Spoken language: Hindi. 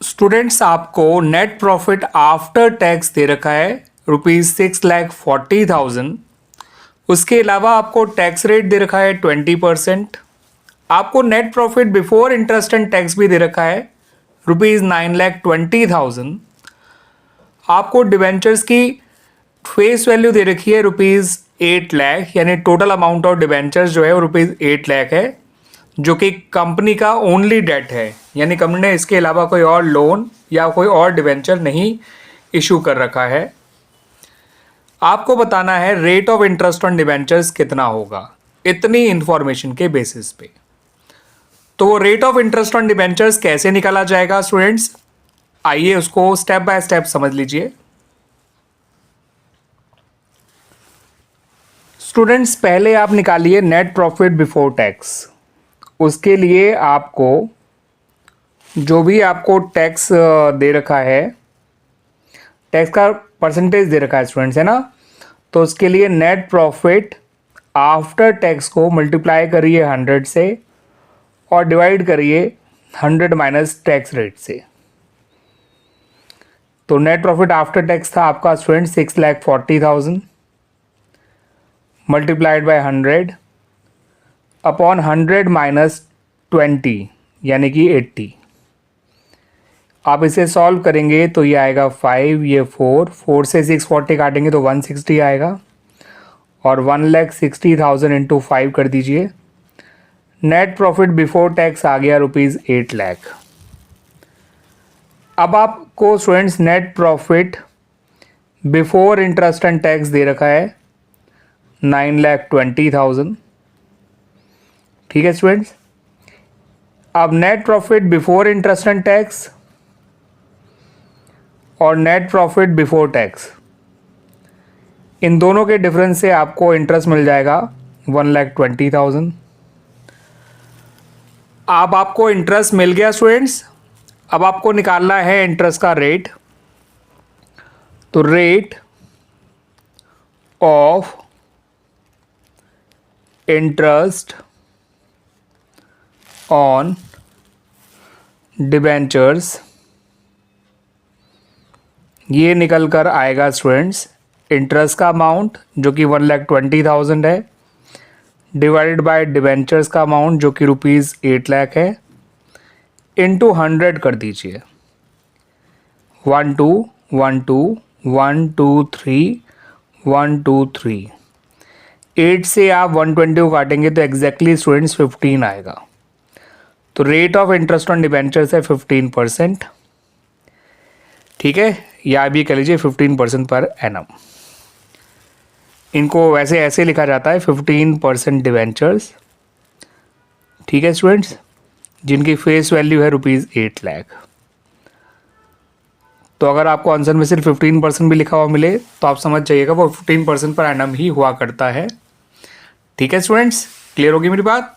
स्टूडेंट्स आपको नेट प्रॉफिट आफ्टर टैक्स दे रखा है ₹6,40,000। उसके अलावा आपको टैक्स रेट दे रखा है 20%। आपको net profit before interest and tax भी दे रखा है ₹9,20,000। आपको डिवेंचर्स की फेस वैल्यू दे रखी है ₹8 लाख, यानी टोटल अमाउंट ऑफ डिवेंचर्स जो है वो ₹8 लाख है, जो कि कंपनी का ओनली डेट है, यानी कंपनी ने इसके अलावा कोई और लोन या कोई और डिवेंचर नहीं इशू कर रखा है। आपको बताना है rate of interest on debentures कितना होगा इतनी इंफॉर्मेशन के बेसिस पे। तो rate of interest on debentures कैसे निकाला जाएगा स्टूडेंट्स, आइए उसको स्टेप बाय स्टेप समझ लीजिए। स्टूडेंट्स पहले आप निकालिए नेट प्रॉफिट बिफोर टैक्स। उसके लिए आपको जो भी आपको टैक्स दे रखा है, टैक्स का परसेंटेज दे रखा है स्टूडेंट्स, है ना, तो उसके लिए नेट प्रॉफिट आफ्टर टैक्स को मल्टीप्लाई करिए 100 से और डिवाइड करिए 100 माइनस टैक्स रेट से। तो नेट प्रॉफिट आफ्टर टैक्स था आपका student 6,40,000 multiplied by 100 upon 100 minus 20 यानी कि 80। आप इसे सॉल्व करेंगे तो ये आएगा 5, ये 4 से 640 काटेंगे तो 160 आएगा, और 1,60,000 इंटू 5 कर दीजिए। नेट प्रॉफिट बिफोर टैक्स आ गया ₹8 लाख। अब आपको students net profit before interest and tax दे रखा है 9,20,000। ठीक है स्टूडेंट्स, अब net profit before interest and tax और नेट प्रॉफिट बिफोर टैक्स, इन दोनों के डिफरेंस से आपको इंटरेस्ट मिल जाएगा 1,20,000। अब आपको इंटरेस्ट मिल गया स्टूडेंट्स। अब आपको निकालना है इंटरेस्ट का रेट। तो rate of interest on debentures, ये निकल कर आएगा स्टूडेंट्स इंटरेस्ट का अमाउंट जो कि 1,20,000 है, डिवाइडेड बाय डिबेंचर्स का अमाउंट जो कि ₹8 लाख है, इंटू 100 कर दीजिए। 1 2 1 2 1 2 3 1 2 3 8 से आप 120 को काटेंगे तो एग्जैक्टली स्टूडेंट्स 15 आएगा। तो rate of interest on debentures है 15%। ठीक है, या भी कह लीजिए 15% पर एनम। इनको वैसे ऐसे लिखा जाता है 15% डिवेंचर्स। ठीक है स्टूडेंट्स, जिनकी फेस वैल्यू है ₹8 लाख। तो अगर आपको आंसर में सिर्फ 15% भी लिखा हुआ मिले तो आप समझ जाइएगा वो 15% पर एनम ही हुआ करता है। ठीक है स्टूडेंट्स, क्लियर होगी मेरी बात।